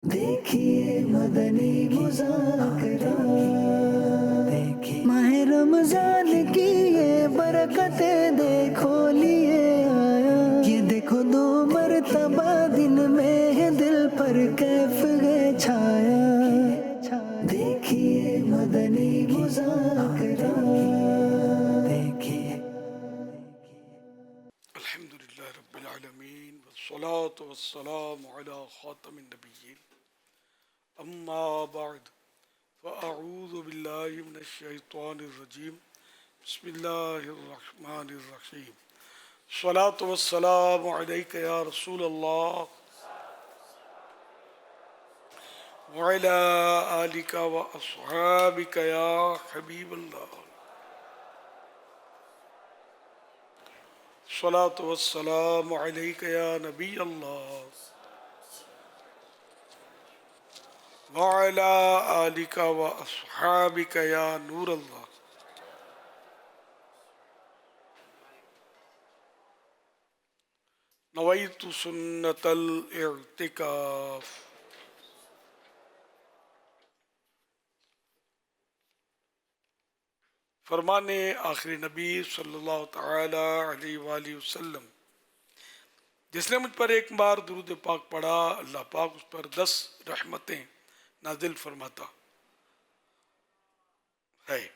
دیکھیے مدنی مذاکرہ، دیکھیے ماہ رمضان کی یہ برکتیں دیکھو لیے آیا، یہ دیکھو 2 مرتبہ دن میں ہے دل پر کیف ہے چھایا، دیکھیے مدنی مذاکرہ، دیکھیے۔ الحمدللہ رب العالمین والصلاة والسلام علی خاتم النبیین، اما بعد فاعوذ باللہ من الشیطان الرجیم، بسم اللہ الرحمن الرحیم۔ الصلاة والسلام علیک یا رسول اللہ وعلی آلک واصحابک یا حبیب اللہ، الصلاة والسلام علیک یا نبی اللہ وعلی آلک واصحابک یا نور اللہ۔ نویت سنت الاعتکاف۔ فرمان آخری نبی صلی اللہ تعالی علیہ وآلہ وسلم، جس نے مجھ پر ایک بار درود پاک پڑھا اللہ پاک اس پر 10 رحمتیں نازل فرماتا ہے،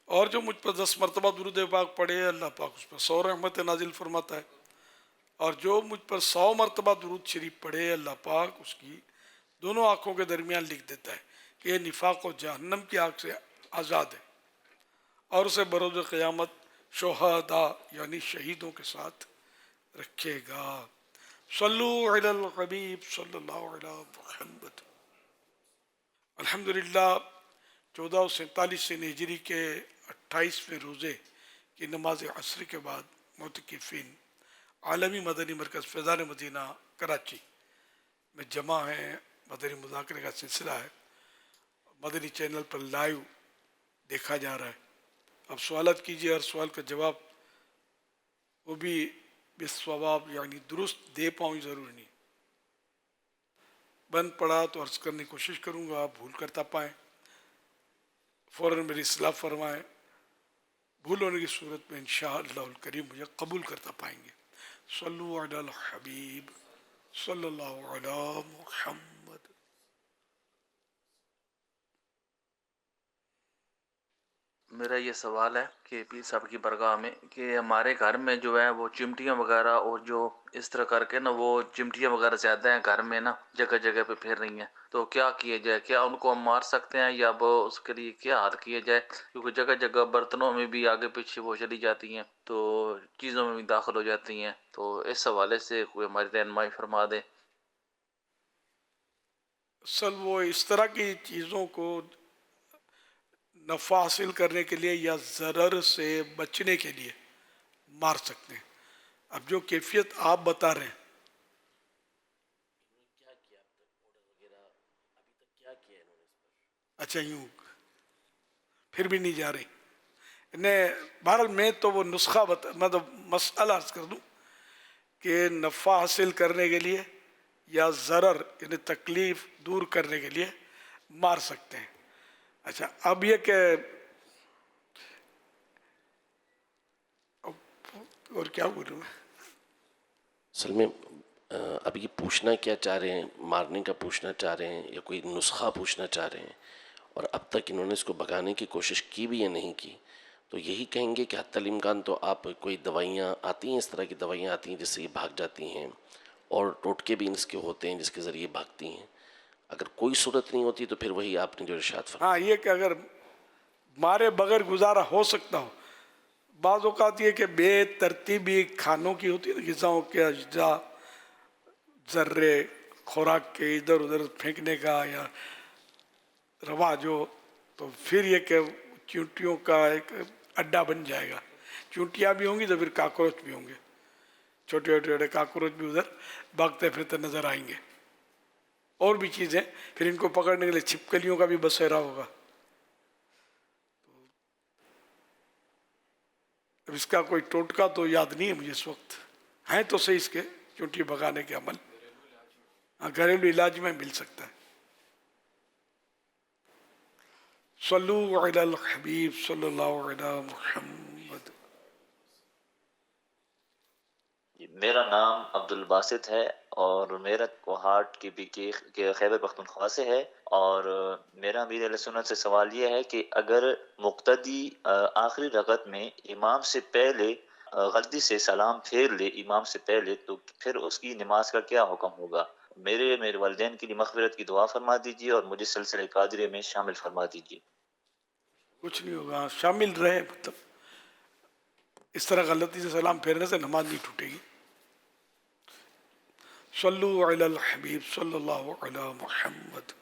اور جو مجھ پر 10 مرتبہ درود پاک پڑھے اللہ پاک اس پر 100 رحمتیں نازل فرماتا ہے، اور جو مجھ پر 100 مرتبہ درود شریف پڑھے اللہ پاک اس کی دونوں آنکھوں کے درمیان لکھ دیتا ہے کہ یہ نفاق و جہنم کی آگ سے آزاد ہے، اور اسے بروز قیامت شہداء یعنی شہیدوں کے ساتھ رکھے گا۔ صلو علی الحبیب صلی اللہ علیہ محمد۔ الحمدللہ 1447 ہجری کے 28ویں روزے کی نماز عصر کے بعد معتکفین عالمی مدنی مرکز فیضان مدینہ کراچی میں جمع ہیں۔ مدنی مذاکرے کا سلسلہ ہے، مدنی چینل پر لائیو دیکھا جا رہا ہے۔ اب سوالات کیجیے، ہر سوال کا جواب وہ بھی بالصواب یعنی درست دے پاؤں، ضروری نہیں، بند پڑا تو عرض کرنے کی کوشش کروں گا، بھول کرتا پائیں فوراً میری اصلاح فرمائیں، بھول ہونے کی صورت میں انشاءاللہ الکریم مجھے قبول کرتا پائیں گے۔ صلو علی الحبیب صلی اللہ علی محمد۔ میرا یہ سوال ہے کہ پیر صاحب کی برگاہ میں کہ ہمارے گھر میں جو ہے وہ چمٹیاں وغیرہ اور جو اس طرح کر کے نا وہ چمٹیاں وغیرہ زیادہ ہیں گھر میں نا، جگہ جگہ پہ پھیر رہی ہیں، تو کیا کیے جائے؟ کیا ان کو ہم مار سکتے ہیں یا وہ اس کے لیے کیا حل کیے جائے؟ کیونکہ جگہ جگہ برتنوں میں بھی آگے پیچھے وہ چلی جاتی ہیں تو چیزوں میں بھی داخل ہو جاتی ہیں، تو اس حوالے سے کوئی ہماری رہنمائی فرما دے۔ اصل وہ اس طرح کی چیزوں کو نفع حاصل کرنے کے لیے یا ضرر سے بچنے کے لیے مار سکتے ہیں۔ اب جو کیفیت آپ بتا رہے ہیں، اچھا یوں پھر بھی نہیں جا رہی انہیں، بہرحال میں تو وہ نسخہ مطلب مسئلہ عرض کر دوں کہ نفع حاصل کرنے کے لیے یا ضرر یعنی تکلیف دور کرنے کے لیے مار سکتے ہیں۔ اچھا اب یہ کہ اور کیا بولوں میں، اصل میں اب یہ پوچھنا کیا چاہ رہے ہیں؟ مارنے کا پوچھنا چاہ رہے ہیں یا کوئی نسخہ پوچھنا چاہ رہے ہیں؟ اور اب تک انہوں نے اس کو بھگانے کی کوشش کی بھی یا نہیں کی؟ تو یہی کہیں گے کہ حتی الامکان تو آپ کوئی دوائیاں آتی ہیں، اس طرح کی دوائیاں آتی ہیں جس سے یہ بھاگ جاتی ہیں، اور ٹوٹکے بھی اس کے ہوتے ہیں جس کے ذریعے بھاگتی ہیں۔ اگر کوئی صورت نہیں ہوتی تو پھر وہی آپ نے جو ارشاد فرمایا۔ ہاں یہ کہ اگر مارے بغیر گزارا ہو سکتا ہو، بعض اوقات یہ کہ بے ترتیبی کھانوں کی ہوتی ہے، غذاؤں کے اجزاء ذرے خوراک کے ادھر ادھر پھینکنے کا یا رواج ہو، تو پھر یہ کہ چونٹیوں کا ایک اڈا بن جائے گا۔ چونٹیاں بھی ہوں گی تو پھر کاکروچ بھی ہوں گے، چھوٹے چھوٹے کاکروچ بھی ادھر بھاگتے پھرتے نظر آئیں گے، اور بھی چیزیں، پھر ان کو پکڑنے کے لیے چھپکلیوں کا بھی بسیرا ہوگا۔ اب اس کا کوئی ٹوٹکا تو یاد نہیں ہے مجھے اس وقت، ہیں تو صحیح اس کے چونٹی بھگانے کے عمل، گھریلو علاج میں مل سکتا ہے۔ صلو علی الحبیب صلی اللہ علی محمد. میرا نام عبد الباسط ہے اور میرا کوہاٹ کی بھی خیبر پختونخوا سے ہے، اور میرا امیر اہل سنت سے سوال یہ ہے کہ اگر مقتدی آخری رکعت میں امام سے پہلے غلطی سے سلام پھیر لے امام سے پہلے، تو پھر اس کی نماز کا کیا حکم ہوگا؟ میرے والدین کے لیے مغفرت کی دعا فرما دیجیے اور مجھے سلسلہ قادریہ میں شامل فرما دیجیے. کچھ نہیں ہوگا، شامل رہے. مطلب اس طرح غلطی سے سلام پھیرنے سے نماز نہیں ٹوٹے گی. صلو علی الحبیب صلی اللہ علی محمد.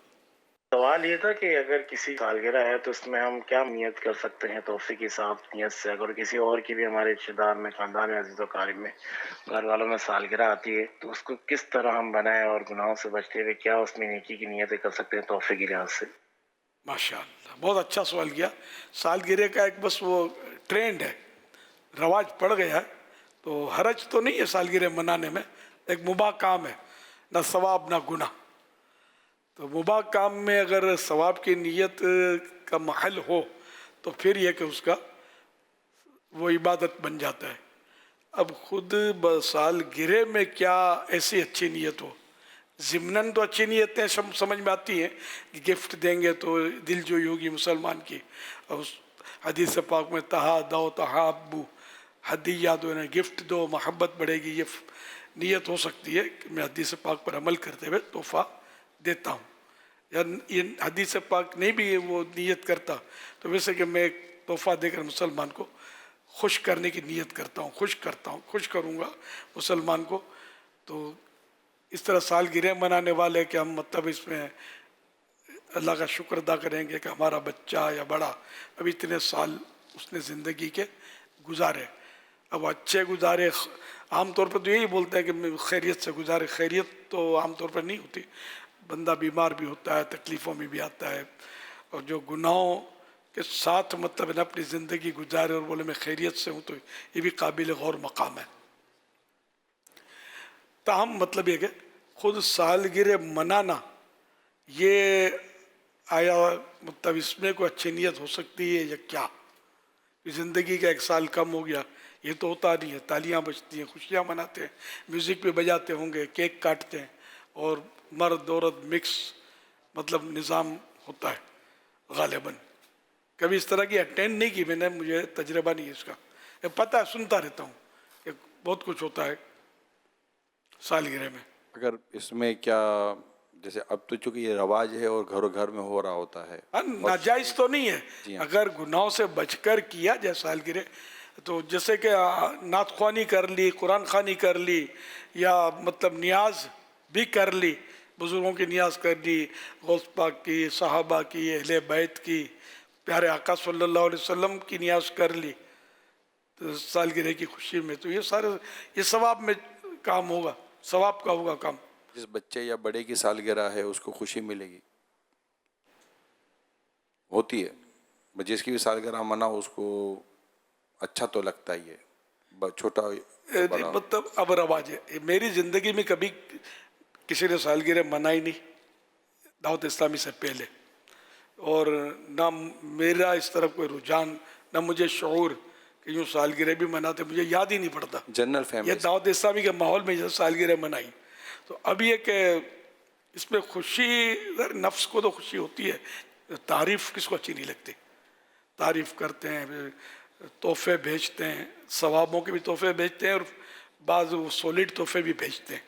سوال یہ تھا کہ اگر کسی سالگرہ ہے تو اس میں ہم کیا نیت کر سکتے ہیں تحفے کی صاف نیت سے؟ اگر کسی اور کی بھی ہمارے رشتے دار میں، خاندان میں، عزیز و اقارب میں، گھر والوں میں سالگرہ آتی ہے تو اس کو کس طرح ہم بنائیں اور گناہوں سے بچتے ہوئے کیا اس میں نیکی کی نیتیں کر سکتے ہیں تحفے کی لحاظ سے؟ ماشاء اللہ، بہت اچھا سوال کیا. سالگرہ کا ایک بس وہ ٹرینڈ ہے، رواج پڑ گیا ہے. تو حرج تو نہیں ہے سالگرہ منانے میں، ایک مباح کام ہے، نہ ثواب نہ گناہ. تو مباح کام میں اگر ثواب کی نیت کا محل ہو تو پھر یہ کہ اس کا وہ عبادت بن جاتا ہے. اب خود سالگرہ میں کیا ایسی اچھی نیت ہو؟ ضمناً تو اچھی نیتیں سمجھ میں آتی ہیں کہ گفٹ دیں گے تو دل جوئی ہوگی مسلمان کی. اور اس حدیث پاک میں تہادوا تحابوا، ہدیہ دو، گفٹ دو، محبت بڑھے گی. یہ نیت ہو سکتی ہے کہ میں حدیث پاک پر عمل کرتے ہوئے تحفہ دیتا ہوں. یا یہ حدیث پاک نہیں بھی وہ نیت کرتا تو ویسے کہ میں ایک تحفہ دے کر مسلمان کو خوش کرنے کی نیت کرتا ہوں، خوش کروں گا مسلمان کو. تو اس طرح سالگرہ منانے والے کہ ہم مطلب اس میں اللہ کا شکر ادا کریں گے کہ ہمارا بچہ یا بڑا اب اتنے سال اس نے زندگی کے گزارے، اب اچھے گزارے. عام طور پر تو یہی بولتے ہیں کہ خیریت سے گزارے. خیریت تو عام طور پر نہیں ہوتی، بندہ بیمار بھی ہوتا ہے، تکلیفوں میں بھی آتا ہے. اور جو گناہوں کے ساتھ مطلب اپنی زندگی گزارے اور بولے میں خیریت سے ہوں، تو یہ بھی قابل غور مقام ہے. تاہم مطلب یہ کہ خود سالگرہ منانا یہ آیا مطلب اس میں کوئی اچھی نیت ہو سکتی ہے یا کیا؟ زندگی کا ایک سال کم ہو گیا، یہ تو ہوتا نہیں ہے. تالیاں بجتی ہیں، خوشیاں مناتے ہیں، میوزک بھی بجاتے ہوں گے، کیک کاٹتے ہیں، اور مرد عورت مکس مطلب نظام ہوتا ہے غالباً. کبھی اس طرح کی اٹینڈ نہیں کی میں نے، مجھے تجربہ نہیں ہے اس کا. پتہ ہے، سنتا رہتا ہوں کہ بہت کچھ ہوتا ہے سالگرہ میں. اگر اس میں کیا، جیسے اب تو چونکہ یہ رواج ہے اور گھروں گھر میں ہو رہا ہوتا ہے، ناجائز تو نہیں ہے اگر گناہوں سے بچ کر کیا جائے سالگرہ. تو جیسے کہ نعت خوانی کر لی، قرآن خوانی کر لی، یا مطلب نیاز بھی کر لی، بزرگوں کی نیاز کر لی، غوث پاک کی، صحابہ کی، اہل بیت کی، پیارے آقا صلی اللہ علیہ وسلم کی نیاز کر لی تو سالگرہ کی خوشی میں، تو یہ سارے یہ ثواب میں کام ہوگا، ثواب کا ہوگا کام. جس بچے یا بڑے کی سالگرہ ہے اس کو خوشی ملے گی، ہوتی ہے. جس کی بھی سالگرہ مناؤ اس کو اچھا تو لگتا ہی ہے، چھوٹا بڑا. مطلب اب رواج ہے. میری زندگی میں کبھی کسی نے سالگرہ منائی نہیں دعوت اسلامی سے پہلے، اور نہ میرا اس طرف کوئی رجحان، نہ مجھے شعور کہ یوں سالگرہ بھی مناتے. مجھے یاد ہی نہیں پڑتا جنرل یہ فیملی دعوت اسلامی کے ماحول میں جیسے سالگرہ منائی. تو اب یہ کہ اس میں خوشی، نفس کو تو خوشی ہوتی ہے، تعریف کس کو اچھی نہیں لگتی. تعریف کرتے ہیں، تحفے بھیجتے ہیں، ثوابوں کے بھی تحفے بھیجتے ہیں، اور بعض سولڈ تحفے بھی بھیجتے ہیں.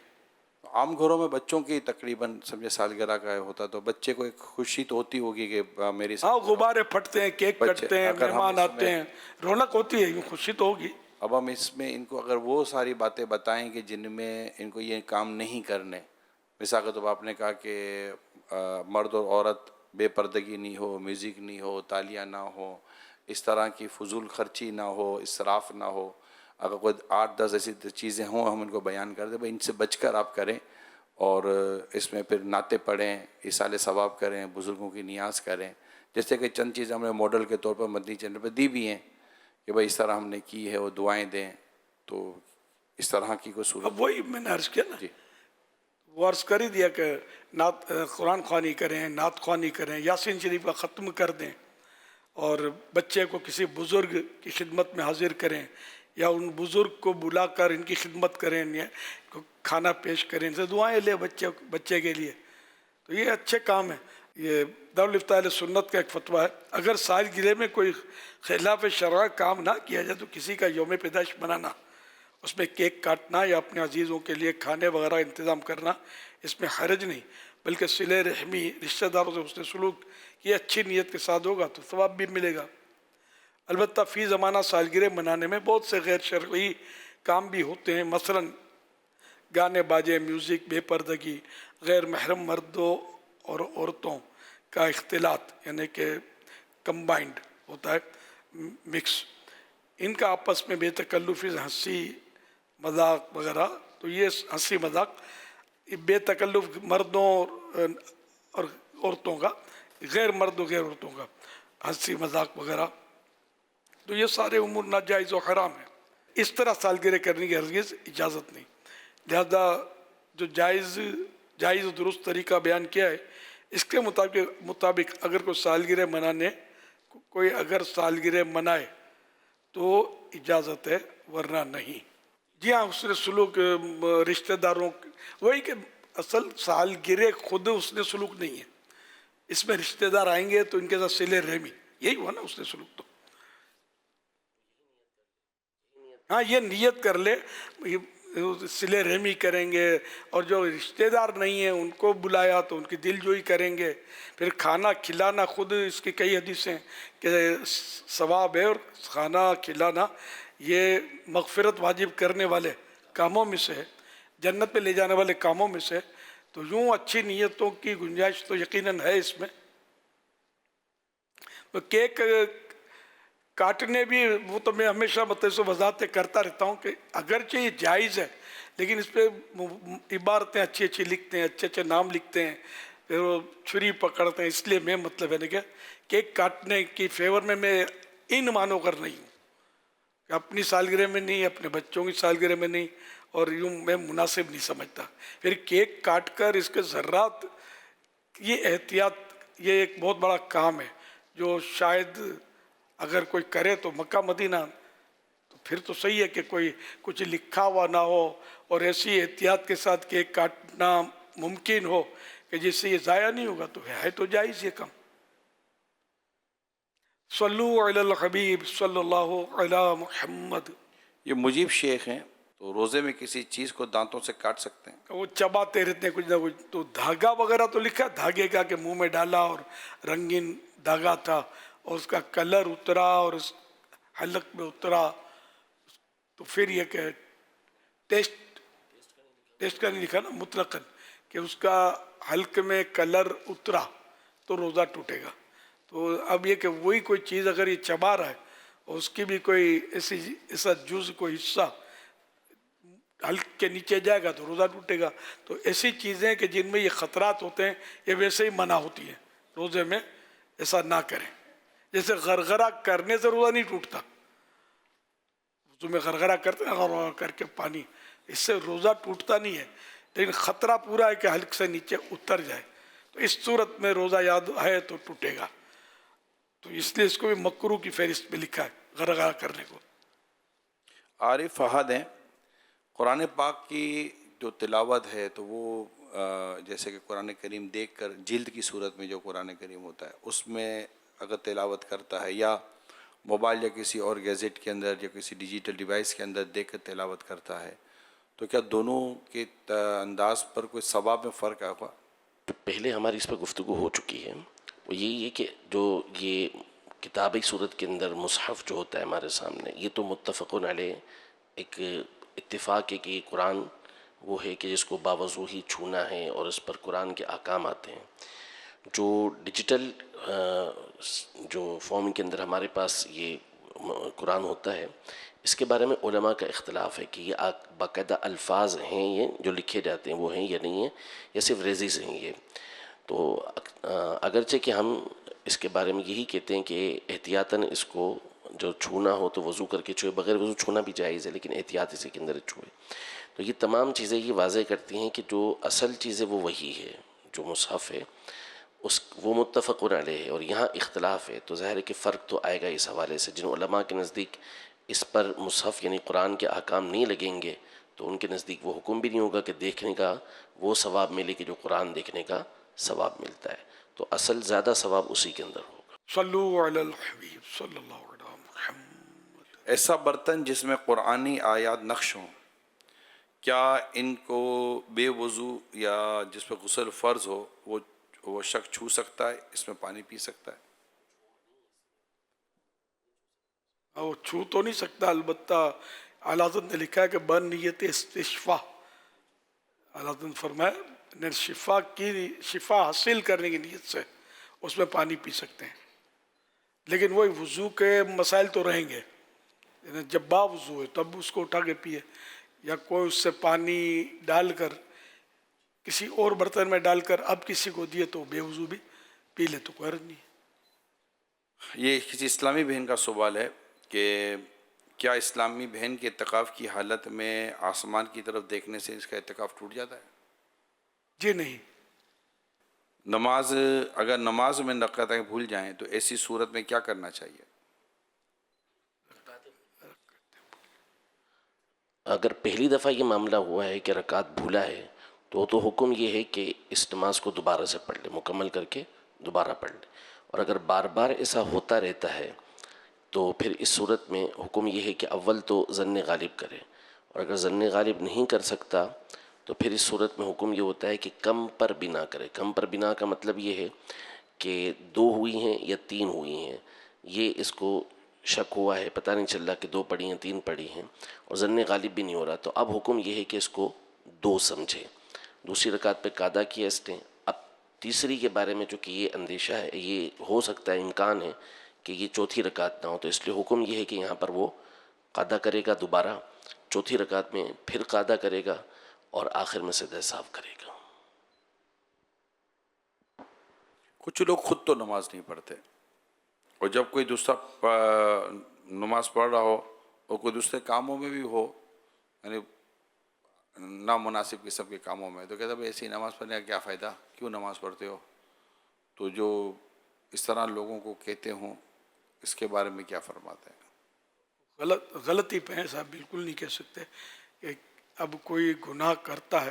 عام گھروں میں بچوں کی تقریباً سمجھے سالگرہ کا ہوتا تو بچے کو ایک خوشی تو ہوتی ہوگی کہ میری غبارے پھٹتے ہیں، کیک کٹتے ہیں، اگر ہم مہمان اس آتے ہیں، رونق ہوتی ہے، یوں خوشی تو ہوگی. اب ہم اس میں ان کو اگر وہ ساری باتیں بتائیں کہ جن میں ان کو یہ کام نہیں کرنے، مثال کے طور پر آپ نے کہا کہ مرد اور عورت بے پردگی نہیں ہو، میوزک نہیں ہو، تالیاں نہ ہو، اس طرح کی فضول خرچی نہ ہو، اسراف نہ ہو. اگر کوئی 8-10 ایسی چیزیں ہوں ہم ان کو بیان کر دیں بھائی ان سے بچ کر آپ کریں، اور اس میں پھر نعتیں پڑھیں، ایصال ثواب کریں، بزرگوں کی نیاز کریں. جیسے کہ چند چیزیں ہم نے ماڈل کے طور پر مدنی چینل پہ دی بھی ہیں کہ بھائی اس طرح ہم نے کی ہے، وہ دعائیں دیں. تو اس طرح کی کوئی صورت. اب وہی میں نے عرض کیا نا، جی وہ عرض کر ہی دیا کہ قرآن خوانی کریں، نعت خوانی کریں، یاسین شریف کا ختم کر دیں، اور بچے کو کسی بزرگ کی خدمت میں حاضر کریں یا ان بزرگ کو بلا کر ان کی خدمت کریں، ان کو کھانا پیش کریں، ان سے دعائیں لیں بچے کے لیے، تو یہ اچھے کام ہیں۔ یہ دارالفتہ اہل سنت کا ایک فتویٰ ہے، اگر سالگرہ میں کوئی خلاف شرع کام نہ کیا جائے تو کسی کا یوم پیدائش منانا، اس میں کیک کاٹنا یا اپنے عزیزوں کے لیے کھانے وغیرہ انتظام کرنا، اس میں حرج نہیں، بلکہ صلہ رحمی، رشتہ داروں سے حسن سلوک یہ اچھی نیت کے ساتھ ہوگا تو ثواب بھی ملے گا۔ البتہ فی زمانہ سالگرہ منانے میں بہت سے غیر شرعی کام بھی ہوتے ہیں، مثلا گانے باجے، میوزک، بے پردگی، غیر محرم مردوں اور عورتوں کا اختلاط، یعنی کہ کمبائنڈ ہوتا ہے، مکس، ان کا آپس میں بے تکلفی، ہنسی مذاق وغیرہ، تو یہ ہنسی مذاق بے تکلف مردوں اور عورتوں کا، غیر مرد و غیر عورتوں کا ہنسی مذاق وغیرہ، تو یہ سارے امور ناجائز و حرام ہیں۔ اس طرح سالگرہ کرنے کی ہرگز اجازت نہیں، لہذا جو جائز و درست طریقہ بیان کیا ہے اس کے مطابق اگر کوئی سالگرہ منائے تو اجازت ہے، ورنہ نہیں۔ جی ہاں، حسن سلوک رشتہ داروں، وہی کہ اصل سالگرہ خود حسن سلوک نہیں ہے، اس میں رشتہ دار آئیں گے تو ان کے ساتھ صلہ رحمی، یہی ہوا نا حسن سلوک۔ تو ہاں، یہ نیت کر لے صلہ رحمی کریں گے، اور جو رشتہ دار نہیں ہیں ان کو بلایا تو ان کی دل جوئی کریں گے، پھر کھانا کھلانا، خود اس کی کئی حدیثیں کہ ثواب ہے، اور کھانا کھلانا یہ مغفرت واجب کرنے والے کاموں میں سے ہے، جنت میں لے جانے والے کاموں میں سے، تو یوں اچھی نیتوں کی گنجائش تو یقیناً ہے اس میں۔ تو کیک کاٹنے بھی، وہ تو میں ہمیشہ وضاحت کرتا رہتا ہوں کہ اگرچہ یہ جائز ہے لیکن اس پہ عبارتیں اچھی اچھی لکھتے ہیں، اچھے اچھے نام لکھتے ہیں، پھر وہ چھری پکڑتے ہیں، اس لیے میں مطلب ہے نا کہ کیک کاٹنے کی فیور میں ان معنوں کر نہیں ہوں کہ اپنی سالگرہ میں نہیں، اپنے بچوں کی سالگرہ میں نہیں، اور یوں میں مناسب نہیں سمجھتا۔ پھر کیک کاٹ کر اس کے ذرات، یہ احتیاط، یہ ایک بہت بڑا کام ہے جو شاید اگر کوئی کرے تو مکہ مدینہ، تو پھر تو صحیح ہے کہ کوئی کچھ لکھا ہوا نہ ہو اور ایسی احتیاط کے ساتھ کیک کاٹنا ممکن ہو کہ جس سے یہ ضائع نہیں ہوگا، تو ہے تو جائز یہ کام۔ صلو علی الحبیب صلی اللہ علی محمد۔ یہ مجیب شیخ ہیں، تو روزے میں کسی چیز کو دانتوں سے کاٹ سکتے ہیں؟ وہ چباتے رہتے ہیں کچھ نہ کچھ، تو دھاگا وغیرہ تو لکھا، دھاگے کا کہ منہ میں ڈالا اور رنگین دھاگا تھا اور اس کا کلر اترا اور اس حلق میں اترا، تو پھر یہ کہ ٹیسٹ کا نہیں لکھا نا مطلقاً، کہ اس کا حلق میں کلر اترا تو روزہ ٹوٹے گا۔ تو اب یہ کہ وہی کوئی چیز اگر یہ چبا رہا ہے اور اس کی بھی کوئی ایسا جز کوئی حصہ حلق کے نیچے جائے گا تو روزہ ٹوٹے گا۔ تو ایسی چیزیں کہ جن میں یہ خطرات ہوتے ہیں یہ ویسے ہی منع ہوتی ہیں، روزے میں ایسا نہ کریں۔ جیسے غرغرہ کرنے سے روزہ نہیں ٹوٹتا، وضو میں غرغرہ کرتے ہیں غرغرہ کر کے پانی، اس سے روزہ ٹوٹتا نہیں ہے، لیکن خطرہ پورا ہے کہ حلق سے نیچے اتر جائے، تو اس صورت میں روزہ یاد ہے تو ٹوٹے گا۔ تو اس لیے اس کو بھی مکروہ کی فہرست میں لکھا ہے غرغرہ کرنے کو۔ عارف فہد ہیں، قرآن پاک کی جو تلاوت ہے تو وہ جیسے کہ قرآن کریم دیکھ کر جلد کی صورت میں جو قرآن کریم ہوتا ہے اس میں اگر تلاوت کرتا ہے، یا موبائل یا کسی اور گیزٹ کے اندر یا کسی ڈیجیٹل ڈیوائس کے اندر دیکھ کر تلاوت کرتا ہے، تو کیا دونوں کے انداز پر کوئی ثواب میں فرق آئے گا؟ پہلے ہماری اس پر گفتگو ہو چکی ہے، وہ یہی ہے کہ جو یہ کتابی صورت کے اندر مصحف جو ہوتا ہے ہمارے سامنے، یہ تو متفقن علیہ ایک اتفاق ہے کہ یہ قرآن وہ ہے کہ جس کو باوضو ہی چھونا ہے اور اس پر قرآن کے احکام آتے ہیں۔ جو ڈیجیٹل جو فارم کے اندر ہمارے پاس یہ قرآن ہوتا ہے، اس کے بارے میں علماء کا اختلاف ہے کہ یہ باقاعدہ الفاظ ہیں یہ جو لکھے جاتے ہیں وہ ہیں یا نہیں ہیں، یا صرف ریزز ہیں یہ۔ تو اگرچہ کہ ہم اس کے بارے میں یہی کہتے ہیں کہ احتیاطاً اس کو جو چھونا ہو تو وضو کر کے چھوئے، بغیر وضو چھونا بھی جائز ہے لیکن احتیاط اسی کے اندر چھوئے۔ تو یہ تمام چیزیں یہ واضح کرتی ہیں کہ جو اصل چیزیں وہ وہی ہے جو مصحف ہے، وہ متفق علیہ ہے اور یہاں اختلاف ہے، تو ظاہر ہے کہ فرق تو آئے گا اس حوالے سے. جن علماء کے نزدیک اس پر مصحف یعنی قرآن کے احکام نہیں لگیں گے تو ان کے نزدیک وہ حکم بھی نہیں ہوگا کہ دیکھنے کا وہ ثواب ملے کہ جو قرآن دیکھنے کا ثواب ملتا ہے. تو اصل زیادہ ثواب اسی کے اندر ہوگا. صلو علی الحبیب صلی اللہ علیہ محمد. ایسا برتن جس میں قرآنی آیات نقش ہوں، کیا ان کو بے وضو یا جس پہ غسل فرض ہو وہ شخص چھو سکتا ہے، اس میں پانی پی سکتا ہے؟ وہ چھو تو نہیں سکتا، البتہ اعلیٰ حضرت نے لکھا ہے کہ بن نیت استشفا، اعلیٰ حضرت نے فرمایا نے شفا حاصل کرنے کی نیت سے اس میں پانی پی سکتے ہیں. لیکن وہی وضو کے مسائل تو رہیں گے، جب با وضو ہے تب اس کو اٹھا کے پیے، یا کوئی اس سے پانی ڈال کر کسی اور برتن میں ڈال کر اب کسی کو دیے تو بے وضو بھی پی لے تو کوئی حرج نہیں. یہ کسی اسلامی بہن کا سوال ہے کہ کیا اسلامی بہن کے اعتکاف کی حالت میں آسمان کی طرف دیکھنے سے اس کا اعتکاف ٹوٹ جاتا ہے؟ جی نہیں. اگر نماز میں رکعتیں بھول جائیں تو ایسی صورت میں کیا کرنا چاہیے؟ اگر پہلی دفعہ یہ معاملہ ہوا ہے کہ رکعت بھولا ہے تو حکم یہ ہے کہ اس نماز کو دوبارہ سے پڑھ لے، مکمل کر کے دوبارہ پڑھ لے. اور اگر بار بار ایسا ہوتا رہتا ہے تو پھر اس صورت میں حکم یہ ہے کہ اول تو ظن غالب کرے، اور اگر ظن غالب نہیں کر سکتا تو پھر اس صورت میں حکم یہ ہوتا ہے کہ کم پر بنا کرے. کم پر بنا کا مطلب یہ ہے کہ 2 ہوئی ہیں یا 3 ہوئی ہیں، یہ اس کو شک ہوا ہے، پتہ نہیں چل رہا کہ 2 پڑھی ہیں 3 پڑھی ہیں اور ظن غالب بھی نہیں ہو رہا، تو اب حکم یہ ہے کہ اس کو 2 سمجھے، دوسری رکعت پہ قاعدہ کیا اس نے. اب تیسری کے بارے میں چونکہ یہ اندیشہ ہے، یہ ہو سکتا ہے، امکان ہے کہ یہ چوتھی رکعت نہ ہو، تو اس لیے حکم یہ ہے کہ یہاں پر وہ قاعدہ کرے گا دوبارہ، چوتھی رکعت میں پھر قاعدہ کرے گا اور آخر میں سجدہ صاف کرے گا. کچھ لوگ خود تو نماز نہیں پڑھتے اور جب کوئی دوسرا نماز پڑھ رہا ہو اور کوئی دوسرے کاموں میں بھی ہو، یعنی نامناسب قسم کے کاموں میں، تو کہتا ہے ایسی نماز پڑھنے کا کیا فائدہ، کیوں نماز پڑھتے ہو؟ تو جو اس طرح لوگوں کو کہتے ہوں اس کے بارے میں کیا فرماتے ہیں؟ غلطی پہ ہیں صاحب، بالکل نہیں کہہ سکتے کہ اب کوئی گناہ کرتا ہے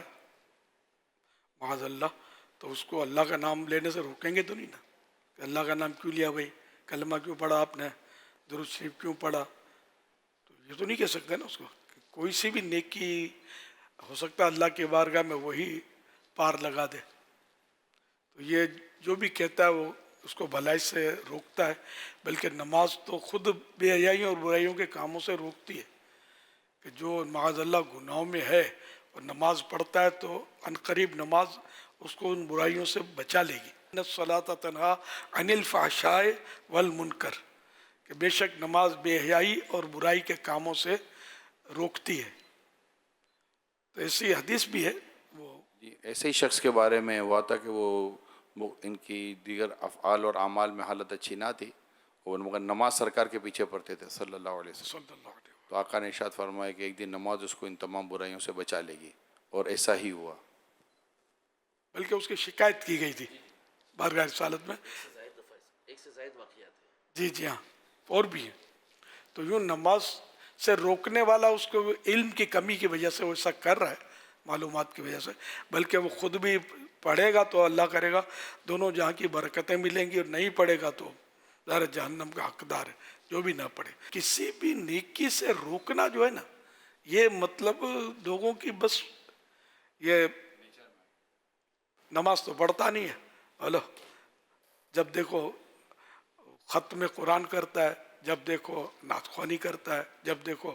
معاذ اللہ تو اس کو اللہ کا نام لینے سے روکیں گے تو نہیں نا، کہ اللہ کا نام کیوں لیا بھائی، کلمہ کیوں پڑھا آپ نے، درود شریف کیوں پڑھا، تو یہ تو نہیں کہہ سکتے نا اس کو. کوئی سی بھی نیکی ہو سکتا ہے اللہ کی بارگاہ میں وہی پار لگا دے. تو یہ جو بھی کہتا ہے وہ اس کو بھلائی سے روکتا ہے، بلکہ نماز تو خود بے حیائیوں اور برائیوں کے کاموں سے روکتی ہے، کہ جو معاذ اللہ گناہوں میں ہے اور نماز پڑھتا ہے تو عنقریب نماز اس کو ان برائیوں سے بچا لے گی. ان الصلاۃ تنہا عن الفحشاء والمنکر، کہ بے شک نماز بے حیائی اور برائی کے کاموں سے روکتی ہے. تو ایسی حدیث بھی ہے. وہ ایسے ہی شخص کے بارے میں ہوا تھا کہ وہ ان کی دیگر افعال اور اعمال میں حالت اچھی نہ تھی، وہ مگر نماز سرکار کے پیچھے پڑھتے تھے صلی اللہ علیہ وسلم. صلی اللہ علیہ وسلم. تو آقا نے ارشاد فرمایا کہ ایک دن نماز اس کو ان تمام برائیوں سے بچا لے گی، اور ایسا ہی ہوا. بلکہ اس کی شکایت کی گئی تھی بارگاہ رسالت میں. ایک سے زائد واقعات جی جی ہاں، اور بھی ہیں. تو یوں نماز سے روکنے والا اس کو علم کی کمی کی وجہ سے وہ ایسا کر رہا ہے، معلومات کی وجہ سے، بلکہ وہ خود بھی پڑھے گا تو اللہ کرے گا دونوں جہاں کی برکتیں ملیں گی، اور نہیں پڑھے گا تو ظاہر جہنم کا حقدار ہے جو بھی نہ پڑھے. کسی بھی نیکی سے روکنا جو ہے نا، یہ مطلب لوگوں کی بس یہ نماز تو پڑھتا نہیں ہے، ہلو جب دیکھو ختم قرآن کرتا ہے، جب دیکھو نعت خوانی کرتا ہے، جب دیکھو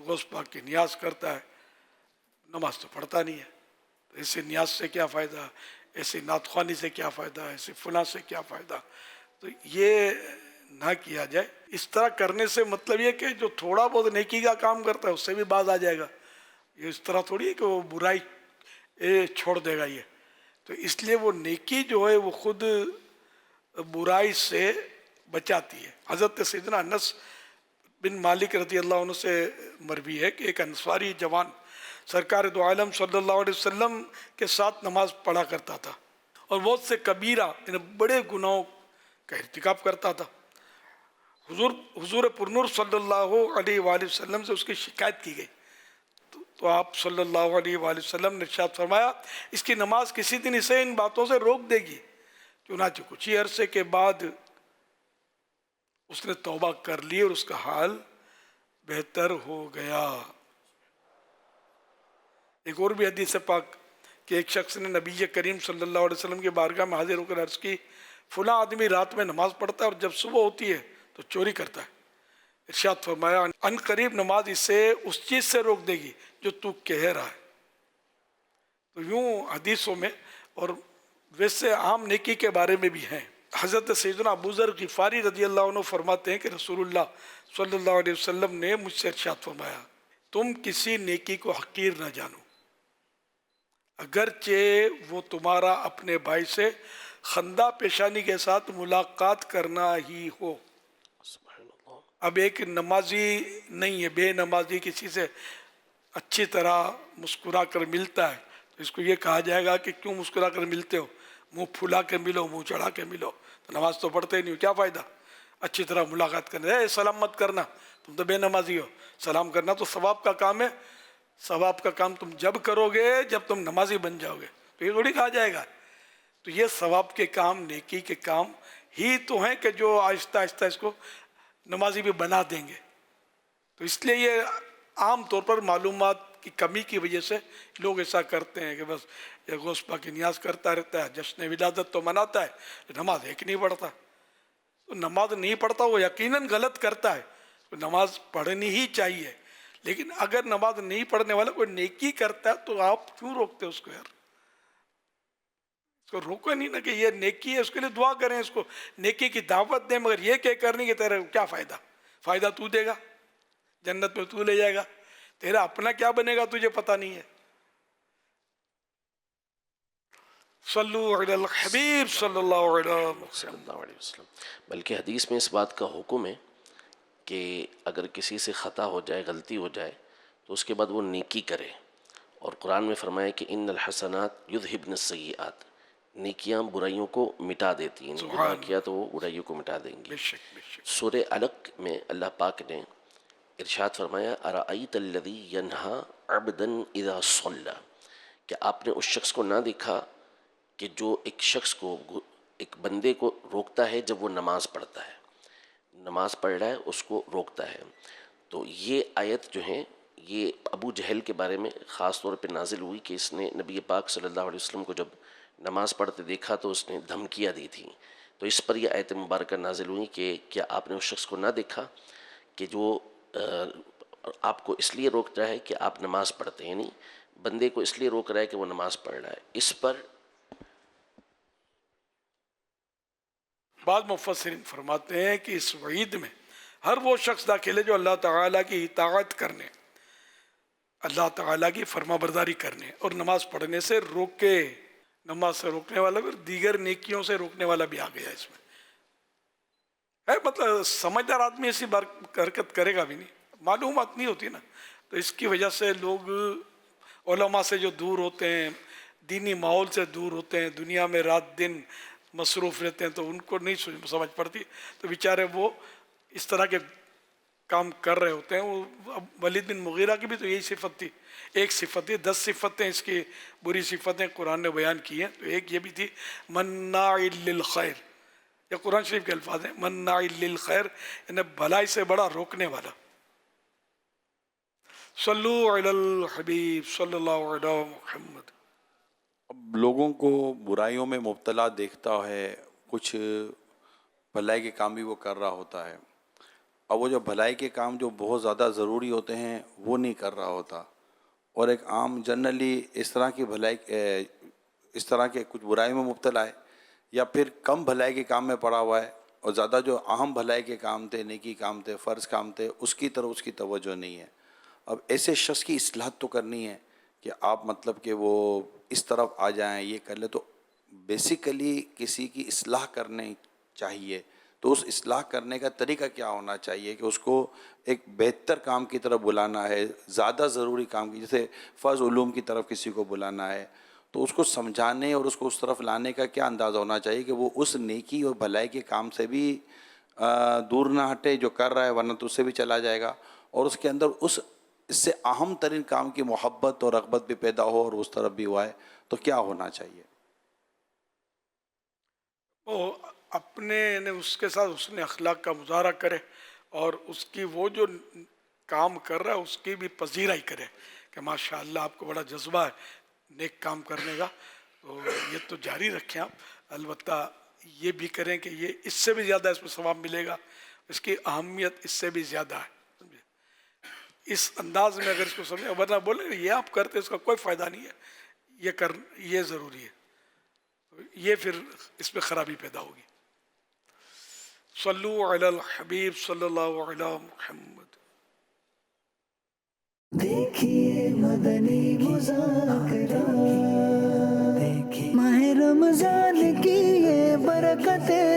غوث پاک کی نیاز کرتا ہے، نماز تو پڑھتا نہیں ہے. ایسے نیاز سے کیا فائدہ، ایسے نعت خوانی سے کیا فائدہ، ایسے فلاں سے کیا فائدہ. تو یہ نہ کیا جائے. اس طرح کرنے سے مطلب یہ کہ جو تھوڑا بہت نیکی کا کام کرتا ہے اس سے بھی باز آ جائے گا. یہ اس طرح تھوڑی ہے کہ وہ برائی چھوڑ دے گا. یہ تو اس لیے وہ نیکی جو ہے وہ خود برائی سے بچاتی ہے. حضرت سیدنا انس بن مالک رضی اللہ عنہ سے مروی ہے کہ ایک انصاری جوان سرکار دو عالم صلی اللہ علیہ وسلم کے ساتھ نماز پڑھا کرتا تھا، اور بہت سے کبیرہ یعنی بڑے گناہوں کا ارتکاب کرتا تھا۔ حضور پرنور صلی اللہ علیہ وآلہ وسلم سے اس کی شکایت کی گئی، تو آپ صلی اللہ علیہ وآلہ وسلم نے ارشاد فرمایا اس کی نماز کسی دن اسے ان باتوں سے روک دے گی۔ چنانچہ کچھ ہی عرصے کے بعد اس نے توبہ کر لی اور اس کا حال بہتر ہو گیا۔ ایک اور بھی حدیث پاک کہ ایک شخص نے نبی کریم صلی اللہ علیہ وسلم کی بارگاہ میں حاضر ہو کر عرض کی فلاں آدمی رات میں نماز پڑھتا ہے اور جب صبح ہوتی ہے تو چوری کرتا ہے۔ ارشاد فرمایا ان قریب نماز اسے اس چیز سے روک دے گی جو تو کہہ رہا ہے۔ تو یوں حدیثوں میں اور ویسے عام نیکی کے بارے میں بھی ہیں۔ حضرت سیدنا ابو ذر غفاری رضی اللہ عنہ فرماتے ہیں کہ رسول اللہ صلی اللہ علیہ وسلم نے مجھ سے ارشاد فرمایا تم کسی نیکی کو حقیر نہ جانو اگرچہ وہ تمہارا اپنے بھائی سے خندہ پیشانی کے ساتھ ملاقات کرنا ہی ہو۔ اب ایک نمازی نہیں ہے، بے نمازی کسی سے اچھی طرح مسکرا کر ملتا ہے تو اس کو یہ کہا جائے گا کہ کیوں مسکرا کر ملتے ہو، منہ پھلا کے ملو، منہ چڑھا کے ملو، تو نماز تو پڑھتے ہی نہیں ہو، کیا فائدہ اچھی طرح ملاقات کرنا۔ سلام مت کرنا، تم تو بے نمازی ہو۔ سلام کرنا تو ثواب کا کام ہے، ثواب کا کام تم جب کرو گے جب تم نمازی بن جاؤ گے، تو یہ تھوڑی کہا جائے گا۔ تو یہ ثواب کے کام، نیکی کے کام ہی تو ہیں کہ جو آہستہ آہستہ اس کو نمازی بھی بنا دیں گے۔ تو اس لیے یہ عام طور پر معلومات کی کمی کی وجہ سے لوگ ایسا کرتے ہیں کہ بس یہ غوث پاک کی نیاز کرتا رہتا ہے، جشن ولادت تو مناتا ہے، نماز ایک نہیں پڑھتا۔ تو نماز نہیں پڑھتا وہ یقیناً غلط کرتا ہے، نماز پڑھنی ہی چاہیے، لیکن اگر نماز نہیں پڑھنے والا کوئی نیکی کرتا ہے تو آپ کیوں روکتے اس کو یار؟ اس کو روکو نہیں نا کہ یہ نیکی ہے، اس کے لیے دعا کریں، اس کو نیکی کی دعوت دیں، مگر یہ کہ کرنے کی تیرا کیا فائدہ؟ فائدہ تو دے گا، جنت میں تو لے جائے گا، تیرا اپنا کیا بنے گا تجھے پتہ نہیں ہے۔ صلو علی الحبیب صلی اللہ علیہ وسلم۔ بلکہ حدیث میں اس بات کا حکم ہے کہ اگر کسی سے خطا ہو جائے، غلطی ہو جائے تو اس کے بعد وہ نیکی کرے، اور قرآن میں فرمایا کہ ان الحسنات یذہبن السیئات، نیکیاں برائیوں کو مٹا دیتی ہیں، گناہ کیا تو وہ برائیوں کو مٹا دیں گی۔ سورہ علق میں اللہ پاک نے ارشاد فرمایا ارأیت الذی ینہا عبدا اذا صلی، کہ آپ نے اس شخص کو نہ دیکھا کہ جو ایک شخص کو، ایک بندے کو روکتا ہے جب وہ نماز پڑھتا ہے، نماز پڑھ رہا ہے اس کو روکتا ہے۔ تو یہ آیت جو ہیں یہ ابو جہل کے بارے میں خاص طور پہ نازل ہوئی کہ اس نے نبی پاک صلی اللہ علیہ وسلم کو جب نماز پڑھتے دیکھا تو اس نے دھمکیاں دی تھیں، تو اس پر یہ آیت مبارکہ نازل ہوئی کہ کیا آپ نے اس شخص کو نہ دیکھا کہ جو آپ کو اس لیے روک رہا ہے کہ آپ نماز پڑھتے ہیں، یعنی بندے کو اس لیے روک رہا ہے کہ وہ نماز پڑھ رہا ہے۔ اس پر بعض مفسرین فرماتے ہیں کہ اس وعید میں ہر وہ شخص داخل ہے جو اللہ تعالیٰ کی اطاعت کرنے، اللہ تعالیٰ کی فرما برداری کرنے اور نماز پڑھنے سے روکے، نماز سے روکنے والا بھی دیگر نیکیوں سے روکنے والا بھی آ گیا اس میں ہے۔ مطلب سمجھدار آدمی ایسی حرکت کرے گا بھی نہیں، معلومات نہیں ہوتی نا، تو اس کی وجہ سے لوگ علماء سے جو دور ہوتے ہیں، دینی ماحول سے دور ہوتے ہیں، دنیا میں رات دن مصروف رہتے ہیں، تو ان کو نہیں سمجھ پڑتی، تو بیچارے وہ اس طرح کے کام کر رہے ہوتے ہیں۔ وہ ولید بن مغیرہ کی بھی تو یہی صفت تھی، ایک صفت تھی، 10 صفتیں اس کی بری صفتیں قرآن نے بیان کی ہیں، تو ایک یہ بھی تھی مناع للخیر، یہ قرآن شریف کے الفاظ ہیں، مناع للخیر یعنی بھلائی سے بڑا روکنے والا۔ صلو علی الحبیب صلی اللہ علیہ محمد۔ اب لوگوں کو برائیوں میں مبتلا دیکھتا ہے، کچھ بھلائی کے کام بھی وہ کر رہا ہوتا ہے، اب وہ جو بھلائی کے کام جو بہت زیادہ ضروری ہوتے ہیں وہ نہیں کر رہا ہوتا، اور ایک عام جنرلی اس طرح کی بھلائی، اس طرح کے کچھ برائی میں مبتلا ہے، یا پھر کم بھلائی کے کام میں پڑا ہوا ہے، اور زیادہ جو اہم بھلائی کے کام تھے، نیکی کام تھے، فرض کام تھے، اس کی طرف اس کی توجہ نہیں ہے۔ اب ایسے شخص کی اصلاح تو کرنی ہے کہ آپ مطلب کہ وہ اس طرف آ جائیں، یہ کر لیں، تو بیسیکلی کسی کی اصلاح کرنی چاہیے، تو اس اصلاح کرنے کا طریقہ کیا ہونا چاہیے کہ اس کو ایک بہتر کام کی طرف بلانا ہے، زیادہ ضروری کام کی، جیسے فرض علوم کی طرف کسی کو بلانا ہے، تو اس کو سمجھانے اور اس کو اس طرف لانے کا کیا اندازہ ہونا چاہیے کہ وہ اس نیکی اور بھلائی کے کام سے بھی دور نہ ہٹے جو کر رہا ہے، ورنہ تو اس سے بھی چلا جائے گا، اور اس کے اندر اس سے اہم ترین کام کی محبت اور رغبت بھی پیدا ہو اور اس طرف بھی ہوا ہے، تو کیا ہونا چاہیے؟ وہ اپنے یعنی اس کے ساتھ اس نے اخلاق کا مظاہرہ کرے اور اس کی وہ جو کام کر رہا ہے اس کی بھی پذیرائی کرے کہ ماشاء اللہ آپ کو بڑا جذبہ ہے نیک کام کرنے کا، تو یہ تو جاری رکھیں آپ، البتہ یہ بھی کریں کہ یہ اس سے بھی زیادہ اس میں ثواب ملے گا، اس کی اہمیت اس سے بھی زیادہ ہے، سمجھے؟ اس انداز میں اگر اس کو سمجھے، ورنہ بولے یہ آپ کرتے اس کا کوئی فائدہ نہیں ہے، یہ ضروری ہے، یہ پھر اس میں خرابی پیدا ہوگی۔ صلو علی الحبیب صلی اللہ علی محمد۔ دیکھیے مدنی مذاکرات، دیکھیے ماہ رمضان کی یہ برکتیں